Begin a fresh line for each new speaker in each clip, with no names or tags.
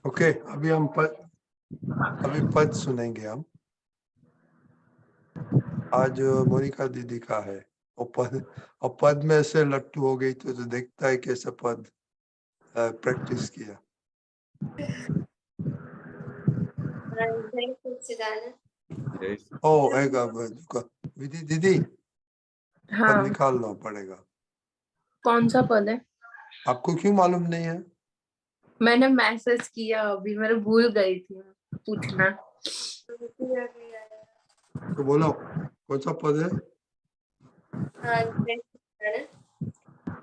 Okay, अभी पद सुनेंगे हम। आज मोनिका दीदी का है और पद में से लट्टू हो गई तो देखता है कैसे पद प्रैक्टिस किया। विधि दीदी पद
हाँ,
निकालना पड़ेगा।
कौन सा पद है?
आपको क्यों मालूम नहीं है?
मैंने मैसेज किया अभी, मैं भूल गई थी पूछना।
तो बोलो कौन सा पद है?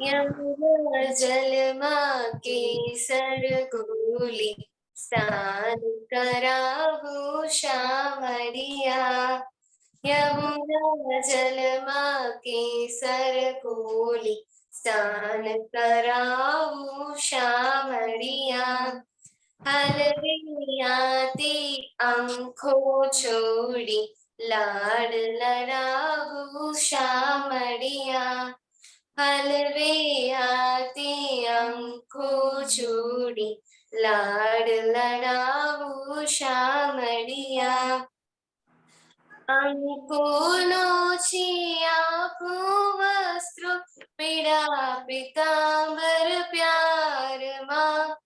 यमुना जलमा केसर घोली स्नान कराहू श्यामरिया। यमुना जलमा केसर घोली स्नान कराहू श्यामरिया। हलवियाती अंखो छोड़ी लाड लड़ाहू श्यामरिया। हलवे आती अंखो छोड़ी लाड लड़ाऊ श्यामरिया। अंको नोची आपू वस्त्रो पीड़ा पीतांबर प्यार माँ।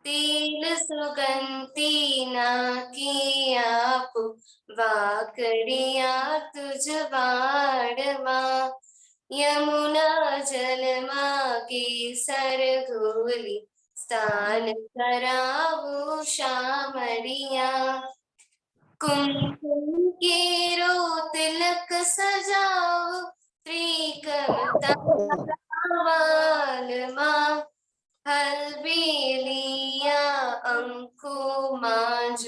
तिल सुगंधी ना की आपू वाकड़िया तुझ वाड़ माँ। यमुना जलमा केसर घोली स्नान करावो श्यामरिया। कुमकुम केरो तिलक सजाओ त्रिकमता वाल माँ। हलबेलिया अंको मांझ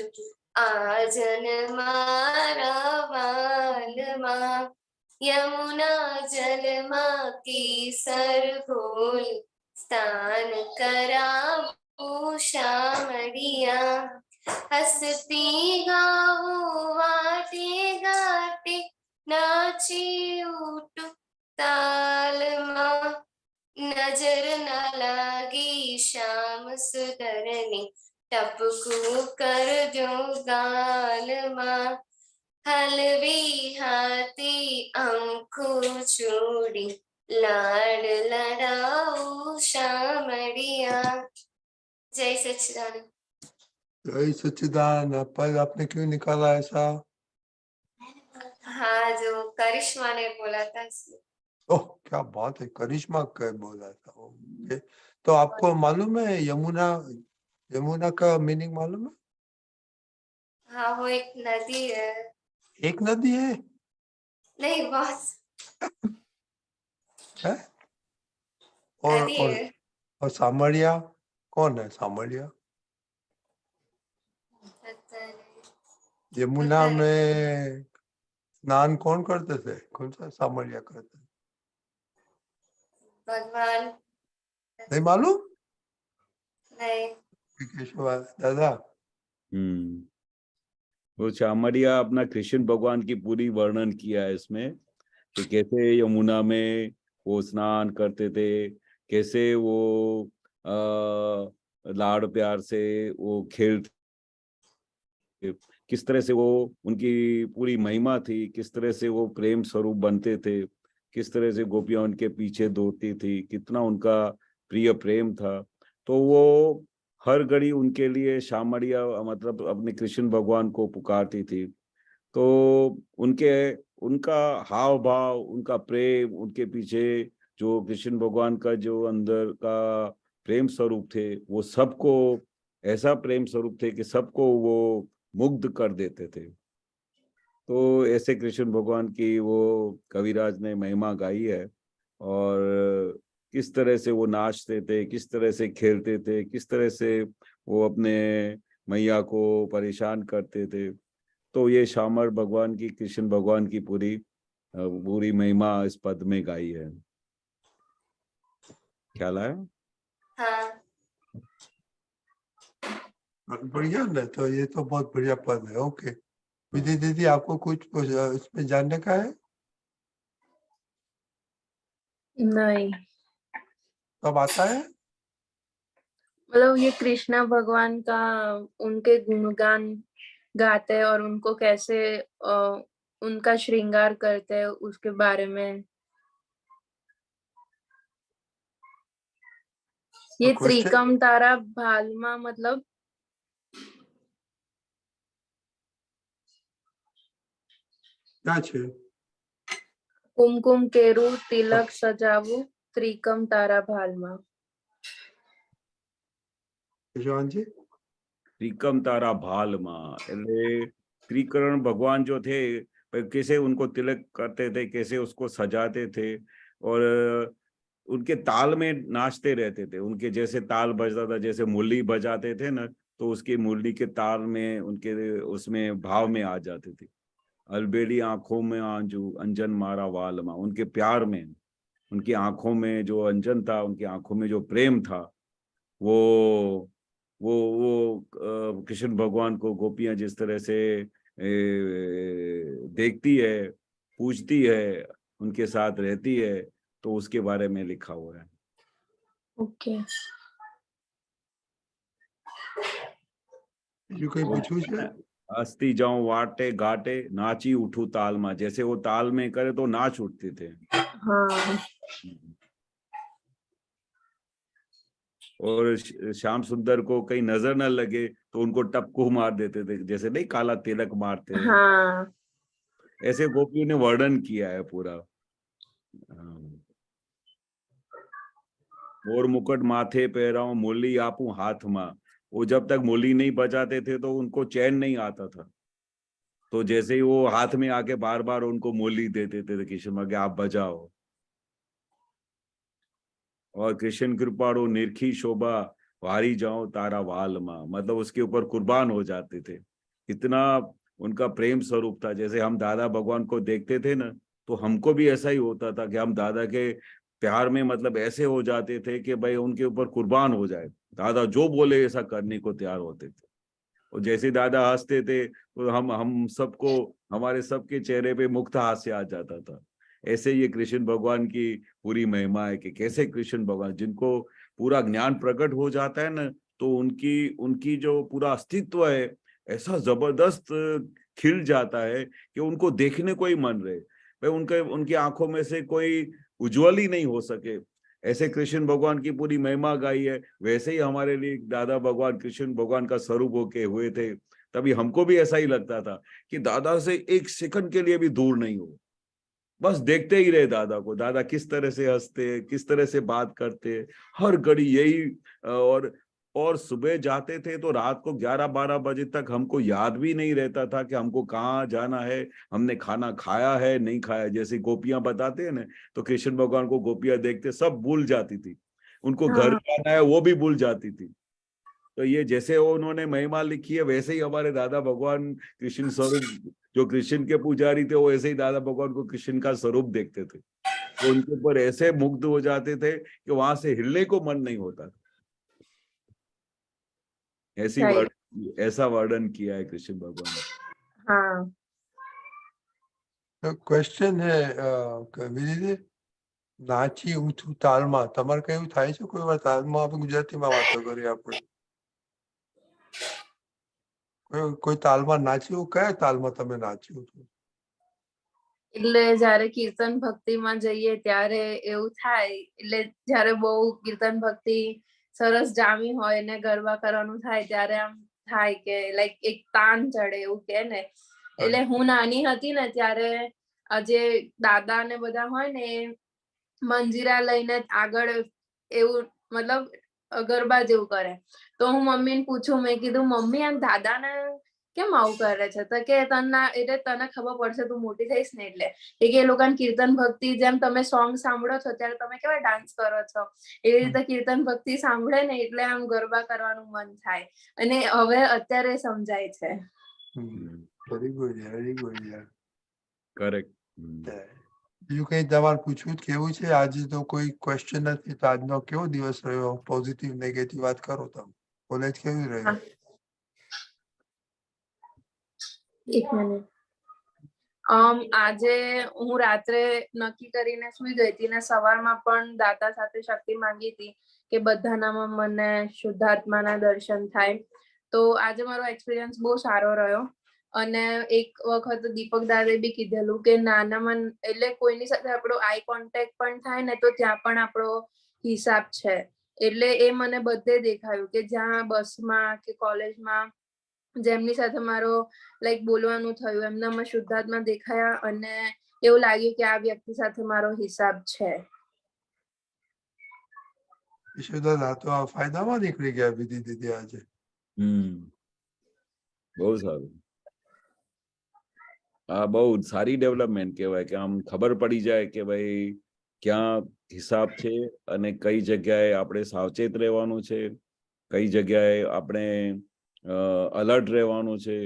आजन मारा वाल माँ। यमुना जलमा केसर घोली स्नान करावो श्यामरिया। हसती गावो वाटे गाटे नाची उठो ताल माँ। नजर न लागी श्याम सुंदरनी टपकू कर जो गाल माँ। हलवी हाथी अंखो छोड़ी लाड लड़ाऊ श्यामरिया। जय सच्चिदानंद।
जय सच्चिदानंद। पद आपने क्यों निकाला ऐसा?
हाँ, जो करिश्मा ने बोला था इसलिए।
ओह क्या बात है, करिश्मा का बोला था। ओके, तो आपको मालूम है यमुना का मीनिंग मालूम है?
हाँ, वो एक नदी है।
एक नदी है?
नहीं, बहुत
है? और
नदी
और
है।
और सामरिया कौन है? सामरिया
पता नहीं।
यमुना
पता नहीं।
में स्नान कौन करते थे? कौन सा सामरिया करते थे?
भगवान।
नहीं मालूम?
नहीं।
केशव दादा
वो चामड़िया अपना कृष्ण भगवान की पूरी वर्णन किया है इसमें कि कैसे यमुना में वो स्नान करते थे, कैसे वो लाड़ प्यार से वो खेलते, किस तरह से वो उनकी पूरी महिमा थी, किस तरह से वो प्रेम स्वरूप बनते थे, किस तरह से गोपियां उनके पीछे दौड़ती थी, कितना उनका प्रिय प्रेम था। तो वो हर घड़ी उनके लिए शामड़िया मतलब अपने कृष्ण भगवान को पुकारती थी। तो उनके उनका हाव भाव, उनका प्रेम, उनके पीछे जो कृष्ण भगवान का जो अंदर का प्रेम स्वरूप थे, वो सबको ऐसा प्रेम स्वरूप थे कि सबको वो मुग्ध कर देते थे। तो ऐसे कृष्ण भगवान की वो कविराज ने महिमा गाई है, और किस तरह से वो नाचते थे, किस तरह से खेलते थे, किस तरह से वो अपने मैया को परेशान करते थे। तो ये शामर भगवान की, कृष्ण भगवान की पूरी महिमा इस पद में गाई है। ख्याल आया?
हाँ।
बढ़िया ना, तो ये तो बहुत बढ़िया पद है। ओके विधि दीदी, आपको कुछ इसमें जानने का है?
नहीं।
सब आता है?
मतलब ये कृष्णा भगवान का उनके गुणगान गाते हैं और उनको कैसे उनका श्रृंगार करते हैं उसके बारे में। ये
क्वेश्चन
त्रिकम तारा भालमा मतलब
क्या छे?
कुमकुम केरू तिलक सजावू त्रिकम तारा भालमा।
यशवंत जी
ત્રિકમ તારા ભાલમાં એટલે त्रिकरण भगवान जो थे कैसे उनको तिलक करते थे, कैसे उसको सजाते थे और उनके ताल में नाचते रहते थे। उनके जैसे ताल बजता था, जैसे मुरली बजाते थे ना, तो उसकी मुरली के ताल में उनके उसमें भाव में आ जाते थे। अलबेली आंखों में आंजू अंजन मारा वालमा, उनके प्यार में, उनकी आंखों में जो अंजन था, उनकी आंखों में जो प्रेम था, वो कृष्ण भगवान को गोपियां जिस तरह से देखती है, पूजती है, उनके साथ रहती है, तो उसके बारे में लिखा हुआ है।
ओके।
जो कहीं पूछू छे?
हस्ती जाऊं वाटे घाटे नाची उठू ताल में, जैसे वो ताल में करे तो नाच उठते थे।
हाँ।
और श्याम सुंदर को कहीं नजर न लगे तो उनको टपको मार देते थे, जैसे नहीं काला तिलक मारते हैं,
हाँ।
ऐसे गोपियों ने वर्णन किया है पूरा। मोर मुकुट माथे पहराऊं मुरली आपू हाथ में, वो जब तक मुरली नहीं बजाते थे तो उनको चैन नहीं आता था, तो जैसे ही वो हाथ में आके बार बार उनको मुरली देते थे कृष्ण के आप बजाओ। और कृष्ण कृपाणु निरखी शोभा वारी जाओ तारा वाल मां, मतलब उसके ऊपर कुर्बान हो जाते थे। इतना उनका प्रेम स्वरूप था। जैसे हम दादा भगवान को देखते थे ना, तो हमको भी ऐसा ही होता था कि हम दादा के प्यार में मतलब ऐसे हो जाते थे कि भाई उनके ऊपर कुर्बान हो जाए, दादा जो बोले ऐसा करने को तैयार होते थे। और जैसे दादा हंसते थे तो हम सबको, हमारे सबके चेहरे पे मुक्त हास्य आ जाता था। ऐसे ये कृष्ण भगवान की पूरी महिमा है कि कैसे कृष्ण भगवान जिनको पूरा ज्ञान प्रकट हो जाता है ना, तो उनकी उनकी जो पूरा अस्तित्व है ऐसा जबरदस्त खिल जाता है कि उनको देखने को ही मन रहे। भाई उनके उनकी आंखों में से कोई उज्जवल ही नहीं हो सके। ऐसे कृष्ण भगवान की पूरी महिमा गाई है, वैसे ही हमारे लिए दादा भगवान कृष्ण भगवान का स्वरूप होके हुए थे। तभी हमको भी ऐसा ही लगता था कि दादा से एक सेकंड के लिए भी दूर नहीं हो, बस देखते ही रहे दादा को, दादा किस तरह से हंसते हैं, किस तरह से बात करते हैं, हर घड़ी यही। और सुबह जाते थे तो रात को 11-12 बजे तक हमको याद भी नहीं रहता था कि हमको कहाँ जाना है, हमने खाना खाया है नहीं खाया। जैसे गोपियां बताते हैं ना, तो कृष्ण भगवान को गोपियां देखते सब भूल जाती थी, उनको घर
हाँ।
जाना है वो भी भूल जाती थी। तो ये जैसे उन्होंने महिमा लिखी है, वैसे ही हमारे दादा भगवान कृष्ण स्वरूप, जो कृष्ण के पुजारी थे, वो ऐसे ही दादा भगवान को कृष्ण का स्वरूप देखते थे, वो उनके ऊपर ऐसे मुग्ध हो जाते थे कि वहां से हिलने को मन नहीं होता था।
राइट।
तो
ऐसा वर्णन किया है कृष्ण भगवान ने।
हाँ।
क्वेश्चन है विजय नाची उठू तालमा, તમારે કયું થાય છે કોઈ વાર તાલમાં? આપણે ગુજરાતીમાં વાતો કરી આપણે કોઈ તાલમાં નાચ્યું? કયા તાલમાં તમે નાચ્યું હતું?
એટલે જયારે કીર્તન ભક્તિમાં જઈએ ત્યારે એવું થાય, એટલે જયારે બહુ કીર્તન ભક્તિ સરસ જામી હોય ને ગરબા કરવાનું થાય ત્યારે આમ થાય કે લાઈક એક તાન ચડે એવું કે ને. એટલે હું નાની હતી ને ત્યારે જે દાદા ને બધા હોય ને એ મંજીરા લઈને આગળ એવું મતલબ ગરબા જેવું કરે. તો હું મમ્મીને પૂછું, મેં કીધું મમ્મી આમ દાદાને કેમ આવું કરે છે? તો કે એટલે તને ખબર પડશે તું મોટી થઈશ ને એટલે. એ લોકોને કીર્તન ભક્તિ જેમ તમે સોંગ સાંભળો છો ત્યારે તમે કેવા ડાન્સ કરો છો, એવી રીતે કીર્તન ભક્તિ સાંભળે ને એટલે આમ ગરબા કરવાનું મન થાય. અને હવે અત્યારે સમજાય છે.
વેરી ગુડ યાર, વેરી ગુડ યાર.
કરેક્ટ.
બીજું કઈ તમારે પૂછવું કેવું છે? આજે તો કોઈ ક્વેશ્ચન નથી, તો આજનો કેવો દિવસ રહ્યો? પોઝિટિવ નેગેટિવ વાત કરો તમે. કોલેજ કેવી રહ્યું?
એક મિનિટ. આજે હું રાત્રે નક્કી કરીને સુઈ ગઈ હતી ને સવારમાં પણ દાદા સાથે શક્તિ માંગી હતી કે બધાનામાં મને શુદ્ધાત્માના દર્શન થાય. તો આજે મારો એક્સપિરિયન્સ બહુ સારો રહ્યો. અને એક વખત દીપક દાદે બી કીધેલું કે નાનામાં એટલે કોઈની સાથે આપણો આઈ કોન્ટેક્ટ પણ થાય ને તો ત્યાં પણ આપણો હિસાબ છે. એટલે એ મને બધે દેખાયું કે જ્યાં બસમાં કે કોલેજમાં જેમની સાથે મારો લાઈક બોલવાનું થયું એમનામાં શુદ્ધાત્મા દેખાયા અને એવું લાગ્યું કે આ વ્યક્તિ સાથે મારો હિસાબ છે.
ઈશુદાદા તો આ ફાયદામાં નીકળી ગયા વિધિ દીદી આજે.
બહુ સારું. આ બહુ સારી ડેવલપમેન્ટ કહેવાય કે આમ ખબર પડી જાય કે ભાઈ ક્યાં હિસાબ છે અને કઈ જગ્યાએ આપણે સાવચેત રહેવાનું છે, કઈ જગ્યાએ આપણે અલર્ટ રહેવાનું છે.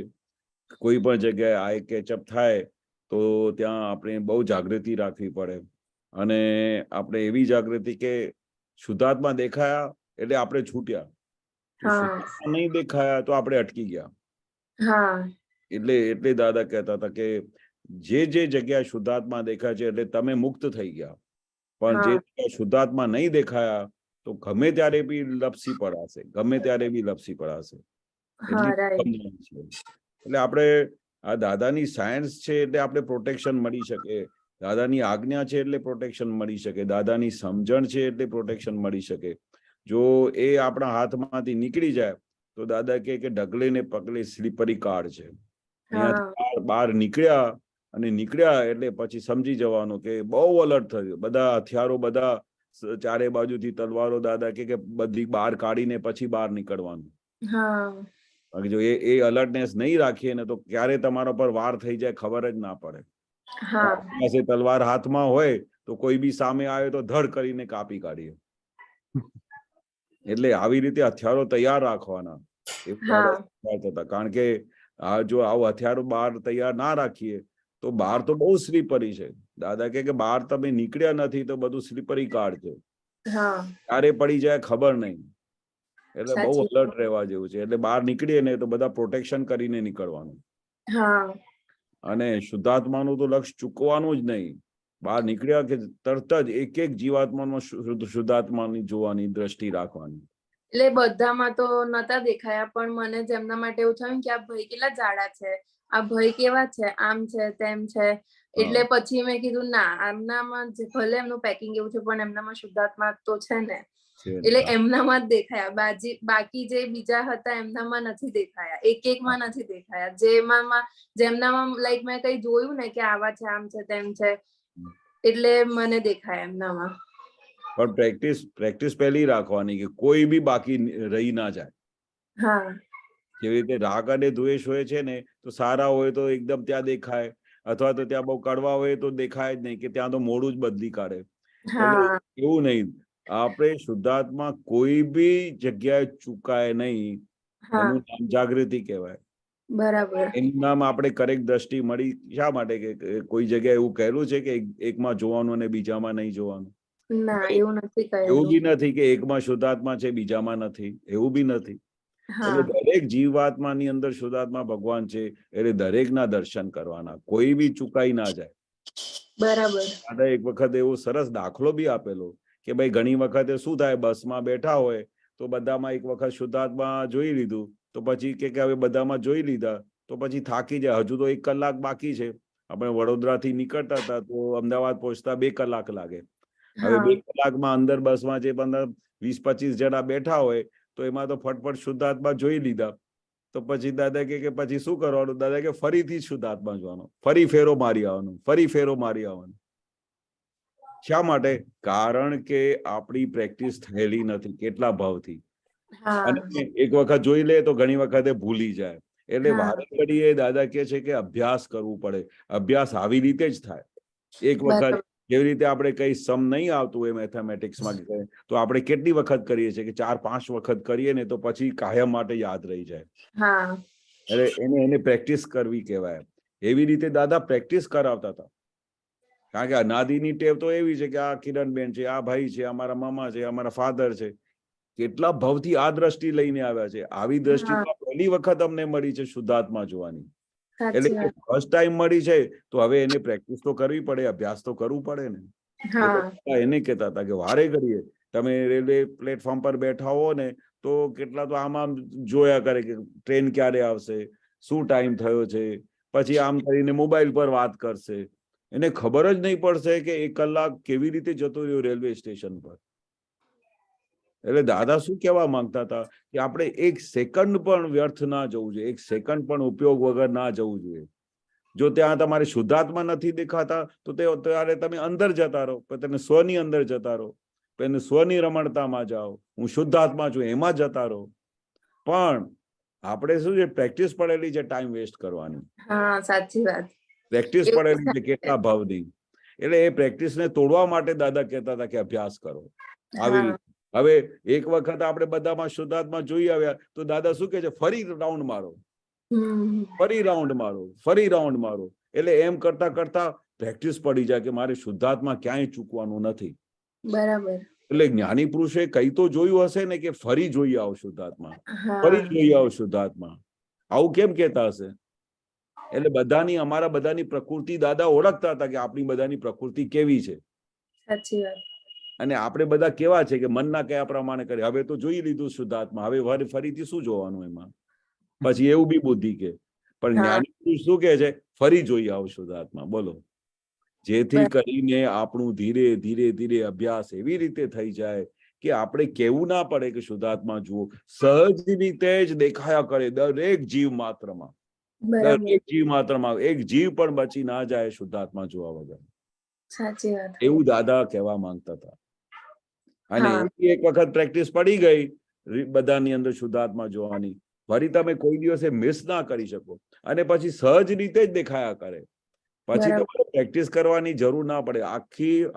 કોઈ પણ જગ્યાએ આઈ કેચઅપ થાય તો ત્યાં આપણે બહુ જાગૃતિ રાખવી પડે. અને આપણે એવી જાગૃતિ કે શુદ્ધાત્મા દેખાયા એટલે આપણે છૂટ્યા, નહીં દેખાયા તો આપણે અટકી ગયા. એટલે દાદા કહેતા હતા કે જે જગ્યાએ શુદ્ધાત્મા દેખાય છે એટલે તમે મુક્ત થઈ ગયા. પણ જે જગ્યાએ શુદ્ધાત્મા નહીં દેખાયા તો ગમે ત્યારે બી લપસી પડાશે, ગમે ત્યારે બી લપસી પડાશે. એટલે આપણે આ દાદાની સાયન્સ છે એટલે આપણે પ્રોટેક્શન મળી શકે, દાદાની આજ્ઞા છે એટલે પ્રોટેક્શન મળી શકે, દાદાની સમજણ છે એટલે પ્રોટેક્શન મળી શકે. જો એ આપણા હાથમાંથી નીકળી જાય તો દાદા કે ઢગલે ને પગલે સ્લીપરી કાર છે. અહીંયાથી બહાર નીકળ્યા એટલે પછી સમજી જવાનું કે બહુ અલર્ટ થયું. બધા હથિયારો, બધા ચારે બાજુથી તલવારો દાદા કે બધી બહાર કાઢીને પછી બહાર નીકળવાનું. જો એ અલર્ટનેસ નહીં રાખીએ ને તો ક્યારે તમારા પર વાર થઈ જાય ખબર જ ના પડે. પાસે તલવાર હાથમાં હોય તો કોઈ બી સામે આવે તો ધડ કરીને કાપી કાઢીએ. એટલે આવી રીતે હથિયારો તૈયાર રાખવાના. કારણ કે જો આવું હથિયારો બહાર તૈયાર ના રાખીએ તો બહાર તો બહુ સ્લીપરી છે. દાદા કે બહાર તમે નીકળ્યા નથી તો બધું સ્લીપરી કાર્ડ છે, ક્યારે પડી જાય ખબર નહીં. એટલે બહુ અલર્ટ રહેવા જેવું છે. એટલે બહાર નીકળીએ ને તો બધા પ્રોટેક્શન કરીને નીકળવાનું. અને શુદ્ધાત્માનું તો લક્ષ ચૂકવાનું જ નહીં. બહાર નીકળ્યા કે તરત જ એક જીવાત્મામાં શુદ્ધાત્માની જોવાની દ્રષ્ટિ રાખવાની.
એટલે બધામાં તો નતા દેખાયા પણ મને જેમના માટે એવું થયું કે આ ભાઈ કેટલા જાડા છે, આ ભાઈ કેવા છે, આમ છે તેમ છે. એટલે પછી મેં કીધું ના, એમનામાં ભલે એમનું પેકિંગ એવું છે પણ એમનામાં શુદ્ધાત્મા તો છે ને. એટલે એમનામાં જ દેખાયા. બાકી જે બીજા હતા એમનામાં નથી દેખાયા, એકમાં નથી દેખાયા. જેમનામાં લાઈક મેં કઈ જોયું ને કે આવા છે, આમ છે, તેમ છે, એટલે મને દેખાય એમનામાં.
પણ પ્રેક્ટિસ પહેલી રાખવાની કે કોઈ બી બાકી રહી ના જાય. જેવી રીતે રાગ અને દ્વેષ હોય છે ને તો સારા હોય તો એકદમ ત્યાં દેખાય, અથવા તો ત્યાં બહુ કડવા હોય તો દેખાય જ નહીં કે ત્યાં તો મોડું જ બદલી કાઢે. એવું નહીં. આપણે શુદ્ધાત્મા કોઈ બી જગ્યાએ ચૂકાય નહીં, એનું નામ જાગૃતિ કહેવાય.
બરાબર.
એનું નામ આપણે કરેક્ટ દ્રષ્ટિ મળી. શા માટે કે કોઈ જગ્યાએ એવું કહેલું છે કે એકમાં જોવાનું અને બીજામાં નહીં જોવાનું?
ના, એવું નથી કહેલું.
એવું બી નથી કે એકમાં શુદ્ધાત્મા છે બીજામાં નથી, એવું બી નથી. એટલે દરેક જીવાત્માની અંદર શુદ્ધાત્મા ભગવાન છે એટલે દરેકના દર્શન કરવાના, કોઈ બી ચૂકાઈ ના જાય. બરાબર. એક વખત એવો સરસ દાખલો બી આપેલો કે ભાઈ ઘણી વખતે શું થાય, બસમાં બેઠા હોય તો બધામાં એક વખત શુદ્ધાત્મા જોઈ લીધું તો પછી કે હવે બધામાં જોઈ લીધા તો પછી થાકી જાય. હજુ તો 1 કલાક બાકી છે. આપણે વડોદરાથી નીકળતા હતા તો અમદાવાદ પહોંચતા 2 કલાક લાગે. હવે 2 કલાકમાં અંદર બસમાં જે 20-25 જણા બેઠા હોય તો એમાં તો ફટફટ શુદ્ધાત્મા જોઈ લીધા. તો પછી દાદા કે પછી શું કરવાનું? દાદા કે ફરીથી શુદ્ધાત્મા જોવાનો, ફરી ફેરો મારી આવવાનું, ફરી ફેરો મારી આવવાનું. શા માટે? કારણ કે આપણી પ્રેક્ટિસ થયેલી નથી કેટલા ભાવથી. અને એક વખત જોઈ લે તો ઘણી વખતે ભૂલી જાય. એટલે વારે ઘડીએ દાદા કે છે કે અભ્યાસ કરવું પડે. અભ્યાસ આવી રીતે જ થાય. એક વખત જેવી રીતે આપણે કઈ સમ નહીં આવતું હોય મેથેમેટિક્સમાં તો આપણે કેટલી વખત કરીએ છીએ કે 4-5 વખત કરીએ ને તો પછી કાયમ માટે યાદ રહી જાય. એટલે એને પ્રેક્ટિસ કરવી કહેવાય. એવી રીતે દાદા પ્રેક્ટિસ કરાવતા હતા. કારણ કે અનાદિની ટેવ તો એવી છે કે આ કિરણબેન છે, આ ભાઈ છે, અમારા મામા છે, અમારા ફાધર છે, કેટલા ભાવથી આ દ્રષ્ટિ લઈને આવ્યા છે. આવી દ્રષ્ટિ પહેલી વખત અમને મળી છે શુદ્ધાત્મા જોવાની. એટલે ફર્સ્ટ ટાઈમ મળી છે તો હવે એને પ્રેક્ટિસ તો કરવી પડે, અભ્યાસ તો કરવું પડે ને. એને કહેતા હતા કે વારે ઘડીએ તમે રેલવે પ્લેટફોર્મ પર બેઠા હો ને તો કેટલા તો આમ જોયા કરે કે ટ્રેન ક્યારે આવશે, શું ટાઈમ થયો છે, પછી આમ કરીને મોબાઈલ પર વાત કરશે. એને ખબર જ નહીં પડશે કે 1 કલાક કેવી રીતે જતો રહ્યો રેલવે સ્ટેશન પર. એટલે દાદા શું કહેવા માંગતા હતા કે આપણે 1 સેકન્ડ પણ વ્યર્થ ના જવું જોઈએ, 1 સેકન્ડ પણ ઉપયોગ વગર ના જવું જોઈએ. જો ત્યાં તમારે શુદ્ધાત્મા નથી દેખાતા તો ત્યારે તમે અંદર જતા રહો, પણ તમે સ્વની અંદર જતા રહો, પણ સ્વની રમણતામાં જાઓ, હું શુદ્ધાત્મા છું એમાં જતા રહો. પણ આપણે શું છે, પ્રેક્ટિસ પડેલી છે ટાઈમ વેસ્ટ કરવાની.
હા, સાચી વાત.
પ્રેક્ટિસ
એવું
પડેલી છે
થાય
કેટલા ભાવની. એટલે એ પ્રેક્ટિસને તોડવા માટે દાદા કહેતા હતા કે અભ્યાસ કરો આવી
હા,
રીતે. હવે એક વખત આપણે બધામાં શુદ્ધાત્મા જોઈ આવ્યા તો દાદા શું કહે છે, ફરી રાઉન્ડ મારો,
હમ,
ફરી રાઉન્ડ મારો, ફરી રાઉન્ડ મારો. એટલે એમ કરતા કરતા પ્રેક્ટિસ પડી જાય કે મારે શુદ્ધાત્મા ક્યાંય ચૂકવાનું નથી.
બરાબર.
એટલે જ્ઞાની પુરુષે કઈ તો જોયું હશે ને કે ફરી જોઈ આવો શુદ્ધાત્મા, ફરી
હા,
જોઈ આવો શુદ્ધાત્મા. આવું કેમ કહેતા હશે? એટલે બધાની, અમારા બધાની પ્રકૃતિ દાદા ઓળખતા હતા કે આપણી બધાની પ્રકૃતિ કેવી છે.
સાચી વાત.
અને આપણે બધા કેવા છે કે મનના કયા પ્રમાણે કરે. હવે તો જોઈ લીધું શુદ્ધાત્મા, હવે ફરીથી શું જોવાનું એમાં? પછી એવું બી બુદ્ધિ કે, પણ
હા,
જ્ઞાની પુરુષ શું કે છે, ફરી જોઈ આવો શુદ્ધાત્મા. બોલો, જેથી કરીને આપણું ધીરે ધીરે ધીરે અભ્યાસ એવી રીતે થઈ જાય કે આપણે કેવું ના પડે કે શુદ્ધાત્મા જુઓ, સહજ રીતે જ દેખાયા કરે દરેક જીવ માત્રમાં.
બરાબર.
દરેક જીવ માત્રમાં એક જીવ પણ બચી ના જાય શુદ્ધાત્મા જોવા વગર.
સાચી વાત.
એવું દાદા કહેવા માંગતા હતા. અને
હા,
એક વખત પ્રેક્ટિસ પડી ગઈ બધાની અંદર શુદ્ધાત્મા જોવાની, ફરી તમે કોઈ દિવસે મિસ ના કરી શકો. અને પછી સહજ રીતે જ દેખાયા કરે. પછી
બરાબર.
તમારે પ્રેક્ટિસ કરવાની જરૂર ના પડે.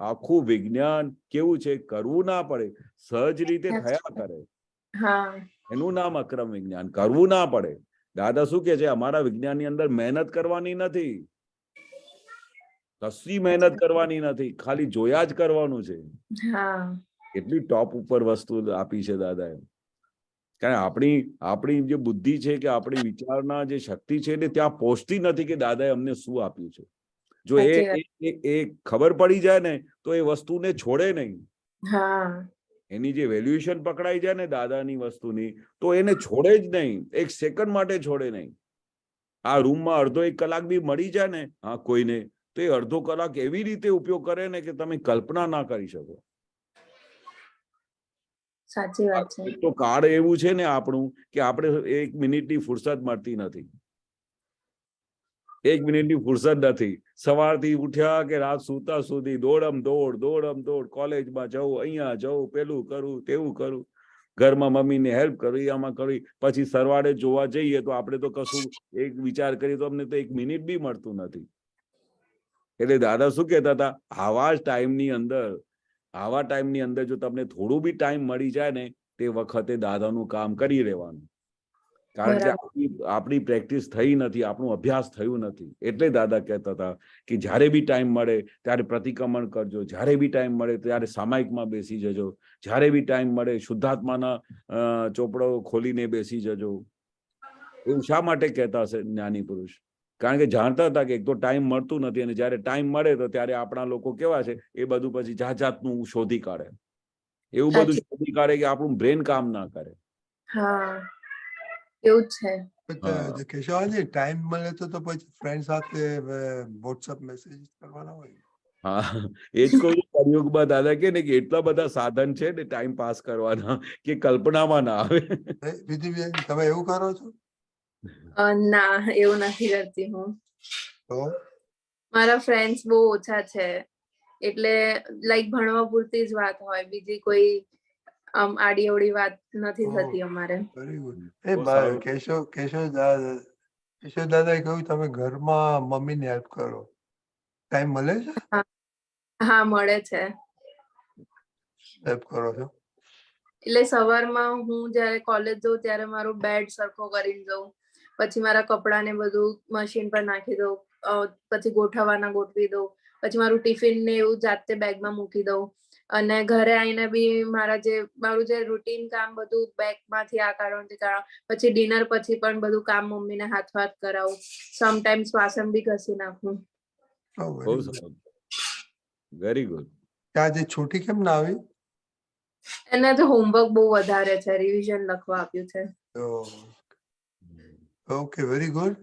આખું વિજ્ઞાન કેવું છે, કરવું ના પડે, સહજ રીતે થયા કરે.
હા,
એનું નામ અક્રમ વિજ્ઞાન. કરવું ના પડે. દાદા શું કે છે, અમારા વિજ્ઞાનની અંદર મહેનત કરવાની નથી, કશી મહેનત કરવાની નથી, ખાલી જોયા જ કરવાનું છે.
હા,
એટલી ટોપ ઉપર વસ્તુ આપી છે દાદાએ. કારણ આપણી જે બુદ્ધિ છે કે આપણી વિચારના જે શક્તિ છે ને ત્યાં પહોંચતી નથી કે દાદાએ અમને શું આપ્યું છે. જો
સાચી વાત.
એ ખબર પડી જાય ને તો એ વસ્તુને છોડે નહીં.
હા,
એની જે વેલ્યુએશન પકડાઈ જાય ને દાદાની વસ્તુની, તો એને છોડે જ નહીં, 1 સેકન્ડ માટે છોડે નહીં. આ રૂમમાં અડધો 1 કલાક બી મળી જાય ને હા કોઈને, તો એ અડધો કલાક એવી રીતે ઉપયોગ કરે ને કે તમે કલ્પના ના કરી શકો.
સાચી વાત છે.
તો કાળ એવું છે ને આપણું કે આપણે 1 મિનિટની ફુરસદ મળતી નથી. 1 મિનિટની ફુરસદ નથી. સવારથી ઉઠ્યા કે રાત સૂતા સુધી દોડમ દોડ, કોલેજમાં જવું, અહીંયા જવું, પેલું કરું, તેવું કરું, ઘરમાં મમ્મીને હેલ્પ કરવી, આમાં કરવી, પછી સરવાળે જોવા જઈએ તો આપણે તો કશું એક વિચાર કરીએ તો અમને તો 1 મિનિટ બી મળતું નથી. એટલે દાદા શું કહેતા હતા, આવા ટાઈમની અંદર જો તમને થોડું બી ટાઈમ મળી જાય ને તે વખતે દાદાનું કામ કરી લેવાનું. કારણ કે આપણી પ્રેક્ટિસ થઈ નથી, આપણું અભ્યાસ થયું નથી. એટલે દાદા કહેતા હતા કે જ્યારે બી ટાઈમ મળે ત્યારે પ્રતિક્રમણ કરજો, જ્યારે બી ટાઈમ મળે ત્યારે સામાયિકમાં બેસી જજો, જ્યારે બી ટાઈમ મળે શુદ્ધાત્માના ચોપડો ખોલીને બેસી જજો. એવું શા માટે કહેતા હશે જ્ઞાની પુરુષ? કારણ કે જાણતા હતા કે એક તો ટાઈમ મળતું નથી, અને જ્યારે ટાઈમ મળે તો ત્યારે આપણા લોકો કેવા છે એ બધું પછી જાતનું શોધી કાઢે. એવું બધું શોધી કાઢે કે આપણું બ્રેન કામ ના કરે.
હા, એવું જ છે.
કેશવજી, ટાઈમ મળે તો પછી ફ્રેન્ડ સાથે વોટ્સઅપ મેસેજ કરવાના હોય.
હા, એ જ કહું છું. કળિયુગમાં દાદા કે ને કે એટલા બધા સાધન છે ને ટાઈમ પાસ કરવાના કે કલ્પનામાં ના આવે.
વિધિબેન, તમે એવું કરો છો?
ના, એવું નથી કરતી હું.
તો
મારા ફ્રેન્ડ્સ બહુ ઓછા છે, એટલે લાઈક ભણવા પૂરતી જ વાત હોય, બીજી કોઈ આડી અવળી વાત નથી થતી અમારે.
વેરી
બહુ
ગુડ.
સારું.
કેશવ દાદાએ કહ્યું તમે ઘરમાં મમ્મીને હેલ્પ કરો. ટાઈમ મળે છે?
હા, મળે છે.
હેલ્પ કરો છો?
એટલે સવારમાં હું જયારે કોલેજ જઉં ત્યારે મારું બેડ સરખો કરીને જઉં, પછી મારા કપડાને બધું મશીન પર નાખી દઉં, પછી ગોઠવવાના ગોઠવી દઉં, પછી મારું ટિફિન ને એવું જાતે બેગમાં મૂકી દઉં, અને ઘરે આવીને બી મારું જે રૂટીન કામ બધું બેગમાંથી આ કાઢો, પછી ડિનર પછી પણ બધું કામ મમ્મીને હાથ કરાવું, સમટાઈમ્સ વાસણ બી ઘસી નાખું.
બહુ સારું, વેરી ગુડ.
આજે છોટી કેમ ના આવી?
એને તો હોમવર્ક બહુ વધારે છે, રિવિઝન લખવા આપ્યું છે.
Okay, very good.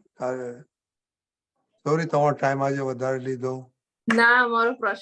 સોરી તમારો ટાઈમ આજે વધારે લીધો.
ના, મારો પ્રશ્ન